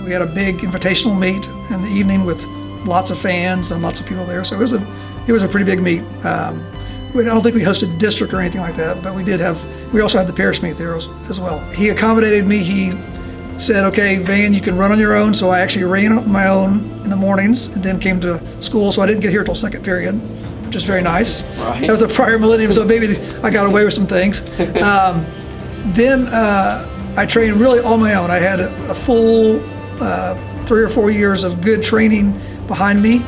We had a big invitational meet in the evening with lots of fans and lots of people there. So it was a pretty big meet. I don't think we hosted district or anything like that, but we also had the parish meet there as well. He accommodated me. He said, okay, Van, you can run on your own. So I actually ran on my own in the mornings and then came to school. So I didn't get here till second period, which is very nice. Right. That was a prior millennium, so maybe I got away with some things. Then I trained really on my own. I had a full 3 or 4 years of good training behind me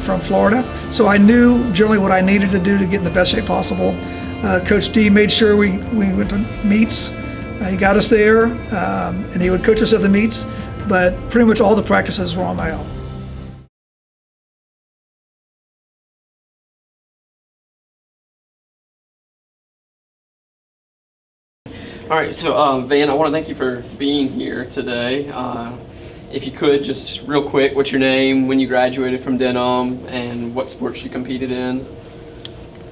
from Florida. So I knew generally what I needed to do to get in the best shape possible. Coach D made sure we went to meets. He got us there, and he would coach us at the meets, but pretty much all the practices were on my own. All right, so Van, I want to thank you for being here today. If you could, just real quick, what's your name, when you graduated from Denham, and what sports you competed in?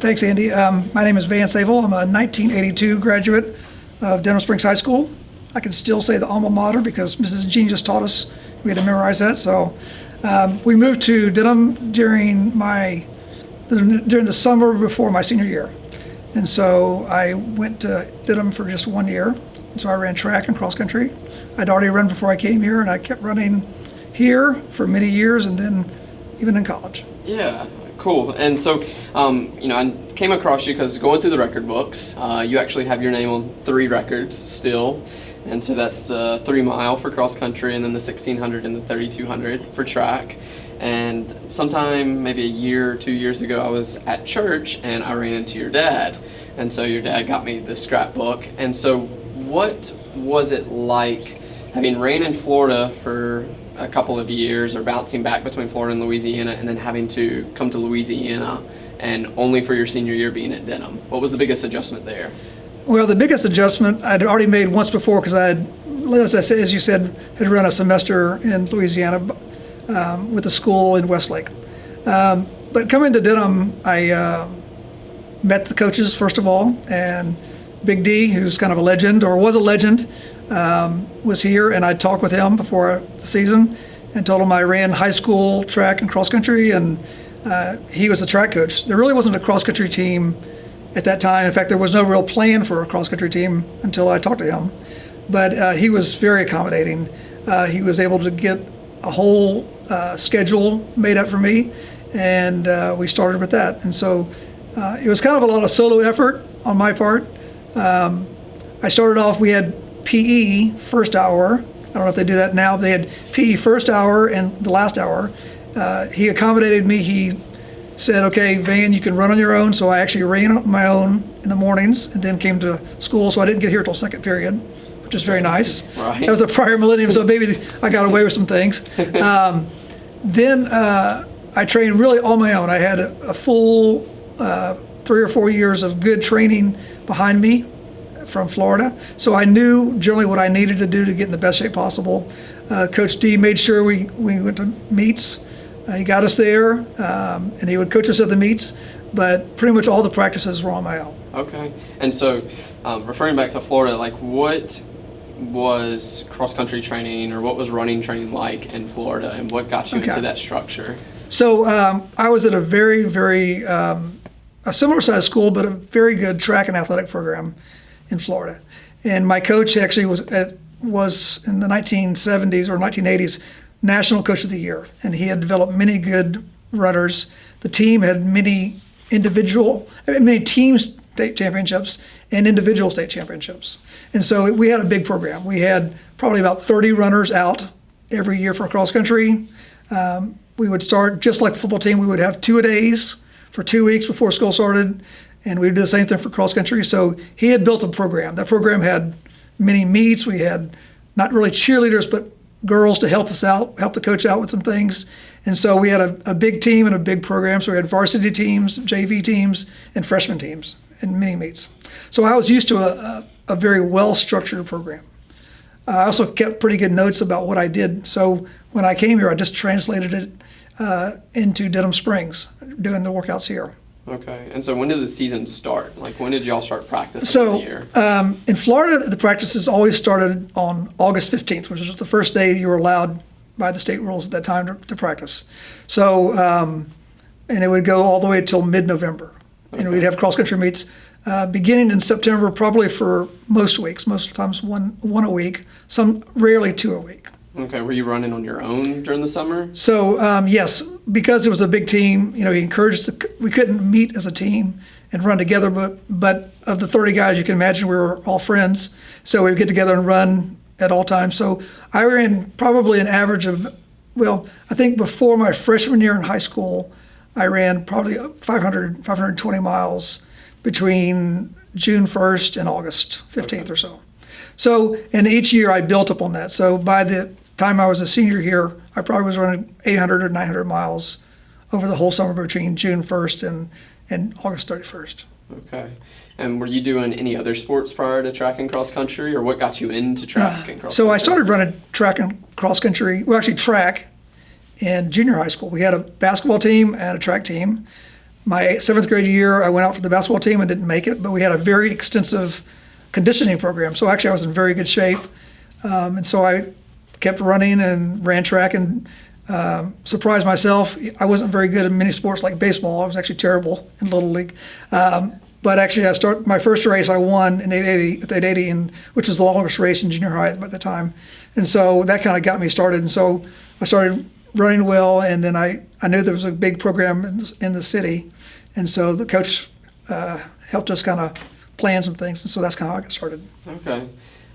Thanks, Andy. My name is Van Savell. I'm a 1982 graduate of Denham Springs High School. I can still say the alma mater because Mrs. Jean just taught us we had to memorize that. So we moved to Denham during the summer before my senior year. And so I went to Denham for just 1 year. So I ran track and cross country. I'd already run before I came here, and I kept running here for many years, and then even in college. Yeah, cool. And so, I came across you because going through the record books, you actually have your name on 3 records still. And so that's the 3 mile for cross country, and then the 1600 and the 3200 for track. And sometime maybe a year or 2 years ago, I was at church and I ran into your dad. And so your dad got me the scrapbook. And so what was it like having ran in Florida for a couple of years, or bouncing back between Florida and Louisiana, and then having to come to Louisiana and only for your senior year being at Denham? What was the biggest adjustment there? Well, the biggest adjustment I'd already made once before because I had, as you said, had run a semester in Louisiana with a school in Westlake. But coming to Denham, I met the coaches first of all, and Big D, who's kind of a legend, or was a legend, was here, and I talked with him before the season and told him I ran high school track and cross country, and he was the track coach. There really wasn't a cross country team at that time. In fact, there was no real plan for a cross country team until I talked to him. But he was very accommodating. He was able to get a whole schedule made up for me, and we started with that. And so it was kind of a lot of solo effort on my part. I started off, we had PE first hour. I don't know if they do that now, but they had PE first hour and the last hour. He accommodated me. He said, okay, Van, you can run on your own. So I actually ran on my own in the mornings and then came to school. So I didn't get here till second period, which is very nice. Right. That was a prior millennium, so maybe I got away with some things. Then I trained really on my own. I had a full 3 or 4 years of good training behind me from Florida. So I knew generally what I needed to do to get in the best shape possible. Coach D made sure we went to meets. He got us there, and he would coach us at the meets, but pretty much all the practices were on my own. Okay. And so referring back to Florida, like what was cross-country training or what was running training like in Florida, and what got you into that structure? So I was at a very, very, a similar sized school, but a very good track and athletic program in Florida. And my coach actually was in the 1970s or 1980s National Coach of the Year, and he had developed many good runners. The team had many team state championships and individual state championships. And so we had a big program. We had probably about 30 runners out every year for cross country. We would start just like the football team. We would have 2-a-days for 2 weeks before school started, and we would do the same thing for cross country. So he had built a program. That program had many meets. We had not really cheerleaders, but girls to help us out, help the coach out with some things. And so we had a big team and a big program. So we had varsity teams, JV teams, and freshman teams, and mini meets. So I was used to a very well-structured program. I also kept pretty good notes about what I did. So when I came here, I just translated it into Denham Springs, doing the workouts here. Okay. And so when did the season start? Like, when did y'all start practicing So the year? in Florida, the practices always started on August 15th, which was the first day you were allowed by the state rules at that time to practice. So, and it would go all the way until mid-November. And we'd have cross-country meets beginning in September, probably for most weeks, most times one a week, some rarely 2 a week. Okay. Were you running on your own during the summer? So yes, because it was a big team, he encouraged we couldn't meet as a team and run together, but of the 30 guys, you can imagine we were all friends. So we would get together and run at all times. So I ran probably an average of, I think before my freshman year in high school, I ran probably 520 miles between June 1st and August 15th or so. So, and each year I built up on that. So by the time I was a senior here, I probably was running 800 or 900 miles over the whole summer between June 1st and August 31st. Okay. And were you doing any other sports prior to track and cross country, or what got you into track and cross country? So I started running track and cross country, actually track in junior high school. We had a basketball team and a track team. My 7th grade year, I went out for the basketball team and didn't make it, but we had a very extensive conditioning program. So actually I was in very good shape. And so I kept running and ran track and surprised myself. I wasn't very good at many sports like baseball. I was actually terrible in Little League. But actually, my first race I won in 880, which was the longest race in junior high at the time. And so that kind of got me started. And so I started running well, and then I knew there was a big program in the city. And so the coach helped us kind of plan some things. And so that's kind of how I got started. Okay.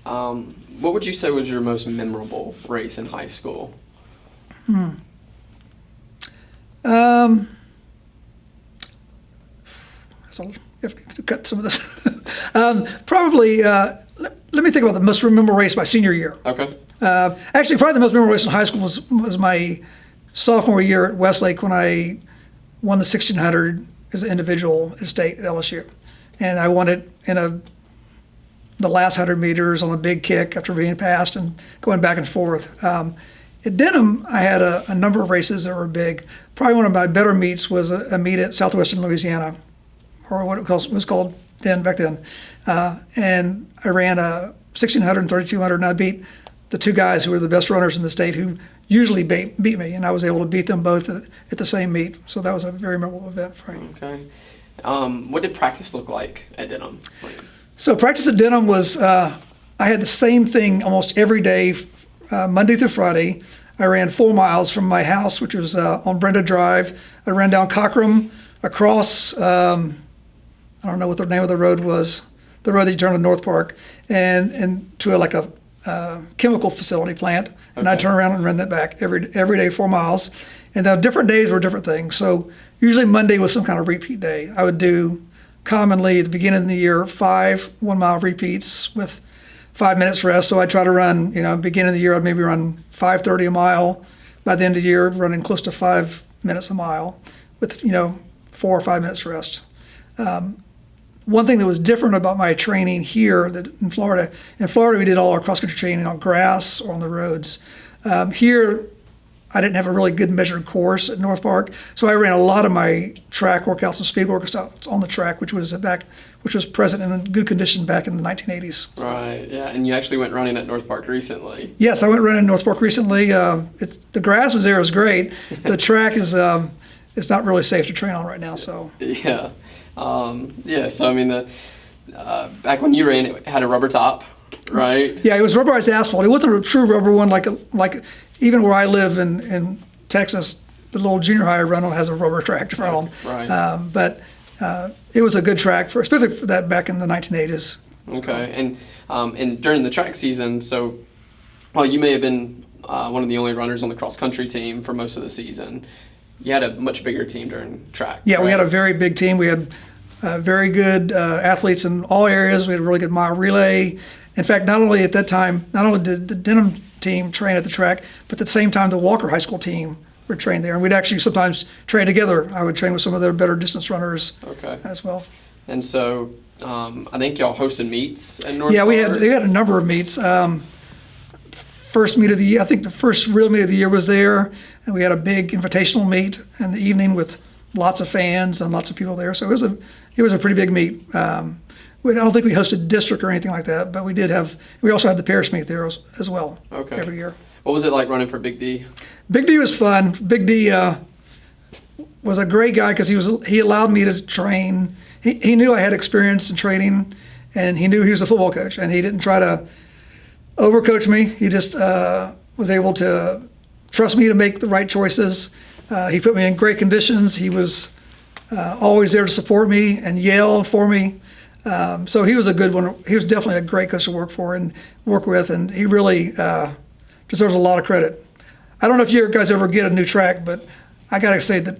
What would you say was your most memorable race in high school? So you have to cut some of this. Probably, let me think about the most memorable race my senior year. Okay. Actually, probably the most memorable race in high school was my sophomore year at Westlake when I won the 1600 as an individual at state at LSU. And I won it in the last 100 meters on a big kick after being passed and going back and forth. At Denham, I had a number of races that were big. Probably one of my better meets was a meet at Southwestern Louisiana, or what it was called back then. And I ran a 1600 and 3200, and I beat the two guys who were the best runners in the state who usually beat me, and I was able to beat them both at the same meet. So that was a very memorable event for me. Okay. What did practice look like at Denham? So practice at Denham was, I had the same thing almost every day, Monday through Friday. I ran 4 miles from my house, which was on Brenda Drive. I ran down Cockram, across, I don't know what the name of the road was, the road that you turn to North Park, and to a chemical facility plant. And I'd turn around and run that back every day, 4 miles. And then different days were different things. So usually Monday was some kind of repeat day. I would do commonly at the beginning of the year 5 1-mile repeats with 5 minutes rest. So I try to run, beginning of the year I'd maybe run 5:30 a mile. By the end of the year, running close to 5 minutes a mile with 4 or 5 minutes rest. One thing that was different about my training here in Florida we did all our cross-country training on grass or on the roads. Here I didn't have a really good measured course at North Park, so I ran a lot of my track workouts and speed workouts on the track, which was present in good condition back in the 1980s. Right, yeah, and you actually went running at North Park recently. Yes, I went running at North Park recently. The grass there is great. The track is it's not really safe to train on right now. So yeah, So I mean, back when you ran, it had a rubber top, right? Yeah, it was rubberized asphalt. It wasn't a true rubber one like even where I live in Texas, the little junior high I run on has a rubber track to run on. Right. But it was a good track especially for that back in the 1980s. Okay, and during the track season, so while you may have been one of the only runners on the cross country team for most of the season, you had a much bigger team during track. Yeah, right? We had a very big team. We had very good athletes in all areas. We had a really good mile relay. In fact, not only did the Denham team train at the track, but at the same time the Walker High School team were trained there. And we'd actually sometimes train together. I would train with some of their better distance runners as well. And so I think y'all hosted meets at North Yeah, Park. they had a number of meets. First meet of the year, I think the first real meet of the year was there. And we had a big invitational meet in the evening with lots of fans and lots of people there. So it was a pretty big meet. I don't think we hosted district or anything like that, but we also had the parish meet there as well. Okay. Every year. What was it like running for Big D? Big D was fun. Big D was a great guy because he allowed me to train. He knew I had experience in training, and he knew he was a football coach, and he didn't try to overcoach me. He just was able to trust me to make the right choices. He put me in great conditions. He was always there to support me and yell for me. So he was a good one. He was definitely a great coach to work for and work with, and he really deserves a lot of credit. I don't know if you guys ever get a new track, but I got to say that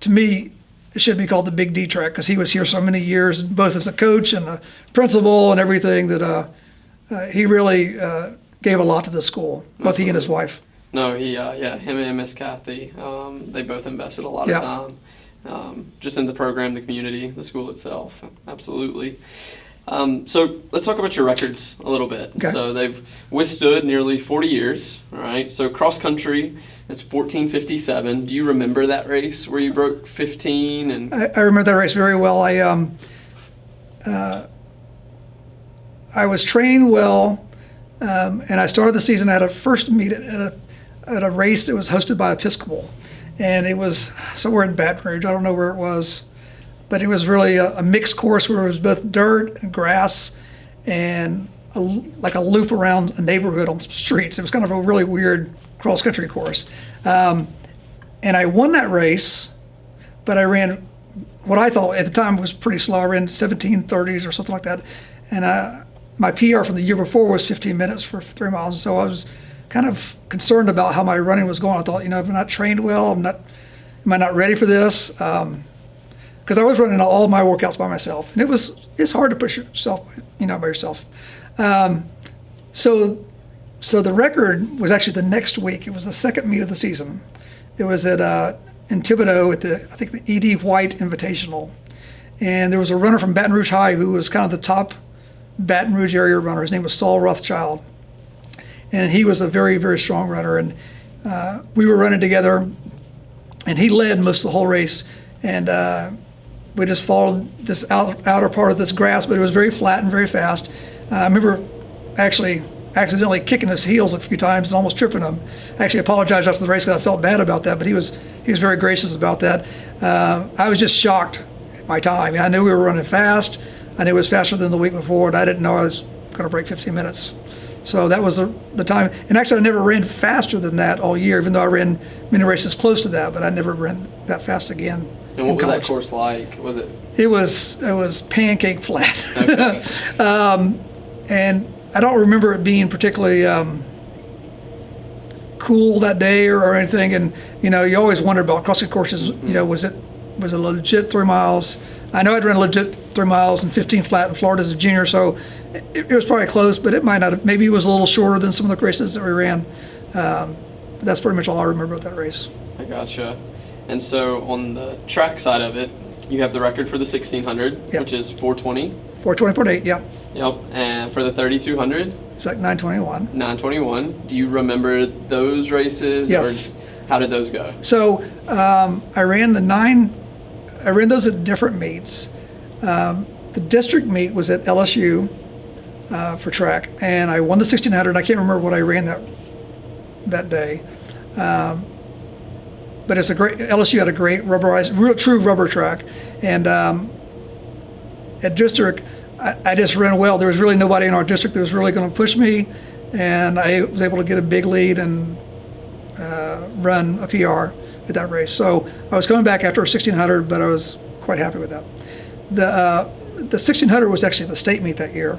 to me, it should be called the Big D track because he was here so many years, both as a coach and a principal and everything, that he really gave a lot to the school, both he and his wife. No, him and Miss Kathy, they both invested a lot of time, just in the program, the community, the school itself. Absolutely. So let's talk about your records a little bit. Okay. So they've withstood nearly 40 years, all right? So cross country is 14:57. Do you remember that race where you broke 15? And I remember that race very well. I was training well, and I started the season at a first meet at a race that was hosted by Episcopal, and it was somewhere in Baton Rouge. I don't know where it was, but it was really a mixed course where it was both dirt and grass and like a loop around a neighborhood on some streets. It was kind of a really weird cross-country course. And I won that race, but I ran what I thought at the time was pretty slow. I ran 17:30s or something like that. And my PR from the year before was 15 minutes for 3 miles. So I was kind of concerned about how my running was going. I thought, if I'm not trained well, am I not ready for this? Because I was running all my workouts by myself, and it's hard to push yourself, by yourself. So the record was actually the next week. It was the second meet of the season. It was in Thibodaux at I think the E.D. White Invitational, and there was a runner from Baton Rouge High who was kind of the top Baton Rouge area runner. His name was Saul Rothschild, and he was a very, very strong runner. And we were running together, and he led most of the whole race, and we just followed this outer part of this grass, but it was very flat and very fast. I remember actually accidentally kicking his heels a few times and almost tripping him. I actually apologized after the race because I felt bad about that, but he was very gracious about that. I was just shocked at my time. I knew we were running fast. I knew it was faster than the week before, and I didn't know I was going to break 15 minutes. So that was the time. And actually, I never ran faster than that all year, even though I ran many races close to that, but I never ran that fast again. And what was that course like? Was it? It was pancake flat. Okay. And I don't remember it being particularly cool that day or anything. And you always wonder about cross-country courses. Was it a legit 3 miles? I know I'd run a legit 3 miles and 15 flat in Florida as a junior, so it was probably close, but it might not have. Maybe it was a little shorter than some of the races that we ran. But that's pretty much all I remember about that race. I gotcha. And so on the track side of it, you have the record for the 1600, Yep. which is 4:20. 4:20.8, yeah. Yep. And for the 3200, It's like 9:21. 9:21. Do you remember those races? Yes. Or how did those go? So I ran those at different meets. The district meet was at LSU for track, and I won the 1600. I can't remember what I ran that day. But LSU had a great true rubber track. And at district, I just ran well. There was really nobody in our district that was really going to push me, and I was able to get a big lead and run a PR at that race. So I was coming back after a 1600, but I was quite happy with that. The 1600 was actually the state meet that year,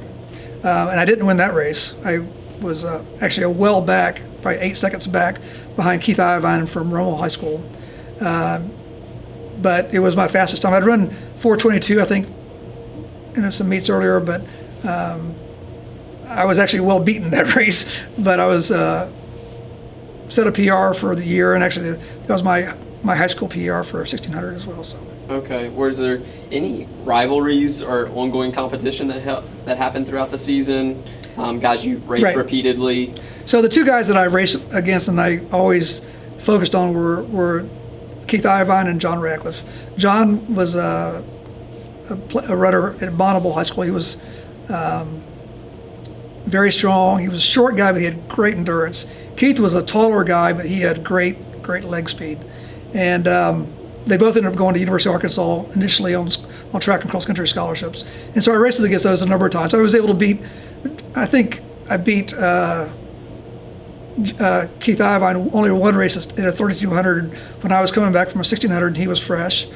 and I didn't win that race. I was actually a well back, probably 8 seconds back behind Keith Iodine from Rummel High School. But it was my fastest time. I'd run 4:22, I think, in some meets earlier, but I was actually well beaten that race. But I was set a PR for the year, and actually that was my high school PR for 1600 as well. So. Okay. Was there any rivalries or ongoing competition that happened throughout the season? Guys you raced repeatedly? So the two guys that I raced against and I always focused on were Keith Iodine and John Radcliffe. John was a runner at Bonneville High School. He was very strong. He was a short guy, but he had great endurance. Keith was a taller guy, but he had great leg speed. And they both ended up going to University of Arkansas initially on track and cross country scholarships. And so I raced against those a number of times. I was able to beat, I think I beat Keith Iodine only one race at a 3,200 when I was coming back from a 1,600 and he was fresh.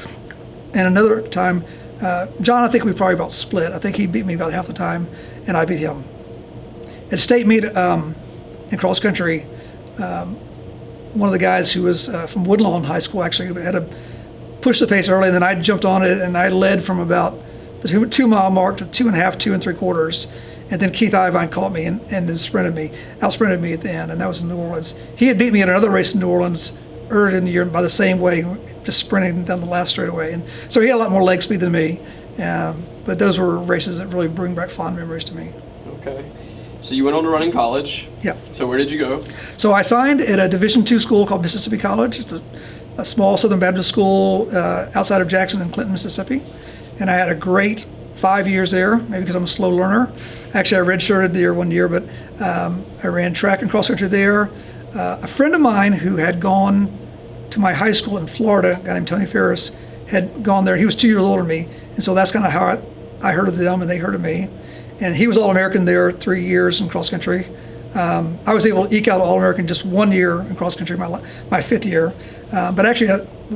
And another time, John, I think we probably about split. I think he beat me about half the time, and I beat him. At state meet in cross country, one of the guys who was from Woodlawn High School actually had to push the pace early, and then I jumped on it, and I led from about the 2 mile mark to 2.5, 2 3/4. And then Keith Iodine caught me and then out-sprinted me at the end, and that was in New Orleans. He had beat me in another race in New Orleans earlier in the year by the same way, just sprinting down the last straightaway. And so he had a lot more leg speed than me, but those were races that really bring back fond memories to me. Okay. So you went on to run in college. Yeah. So where did you go? So I signed at a Division II school called Mississippi College. It's a small Southern Baptist school outside of Jackson in Clinton, Mississippi. And I had a great 5 years there, maybe because I'm a slow learner. Actually, I redshirted there 1 year, but I ran track and cross country there. A friend of mine who had gone to my high school in Florida, a guy named Tony Ferris, had gone there. He was 2 years older than me, and so that's kind of how I heard of them and they heard of me. And he was All-American there 3 years in cross country. I was able to eke out All-American just 1 year in cross country, my 5th year. But actually,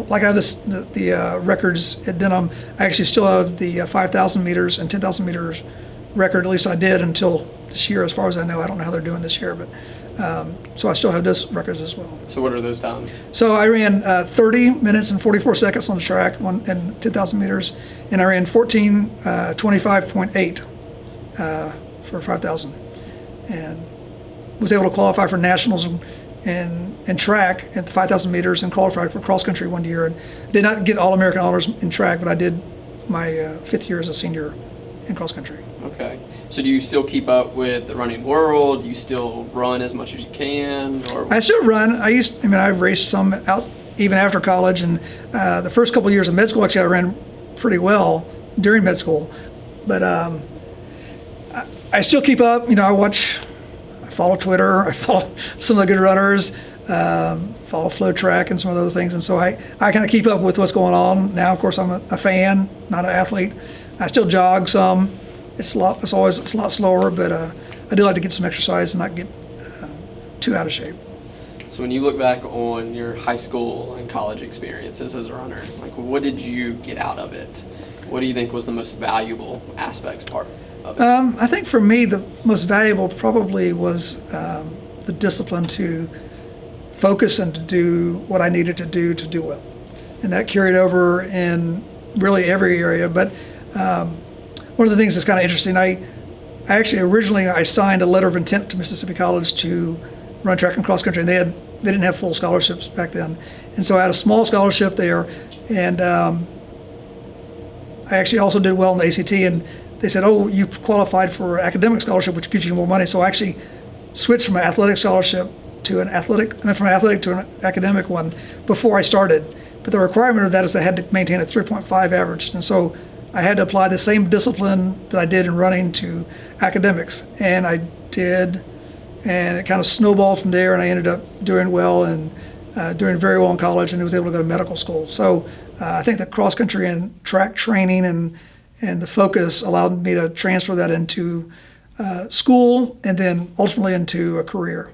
like I have the records at Denham, I actually still have the 5,000 meters and 10,000 meters record. At least I did until this year, as far as I know. I don't know how they're doing this year, but so I still have those records as well. So what are those times? So I ran 30 minutes and 44 seconds on the track and 10,000 meters, and I ran 14:25.8 for 5,000, and was able to qualify for nationals and track at the 5,000 meters and qualified for cross country 1 year. And did not get All-American honors in track, but I did my 5th year as a senior in cross country. Okay. So do you still keep up with the running world? Do you still run as much as you can? Or I still run. I've raced some out even after college, and the first couple of years of med school, actually, I ran pretty well during med school. But I still keep up. I follow Twitter. I follow some of the good runners. Follow Flow Track and some of the other things, and so I kind of keep up with what's going on. Now, of course, I'm a fan, not an athlete. I still jog some. It's a lot slower, but I do like to get some exercise and not get too out of shape. So when you look back on your high school and college experiences as a runner, like what did you get out of it? What do you think was the most valuable part of it? I think for me the most valuable probably was the discipline to focus and to do what I needed to do well, and that carried over in really every area. But one of the things that's kind of interesting, I actually originally signed a letter of intent to Mississippi College to run track and cross country, and they didn't have full scholarships back then, and so I had a small scholarship there, and I actually also did well in the ACT, and they said, "Oh, you qualified for academic scholarship, which gives you more money." So I actually switched from an athletic scholarship to an academic one before I started. But the requirement of that is I had to maintain a 3.5 average, and so I had to apply the same discipline that I did in running to academics, and I did, and it kind of snowballed from there, and I ended up doing well and doing very well in college, and was able to go to medical school. So I think the cross country and track training and the focus allowed me to transfer that into school and then ultimately into a career.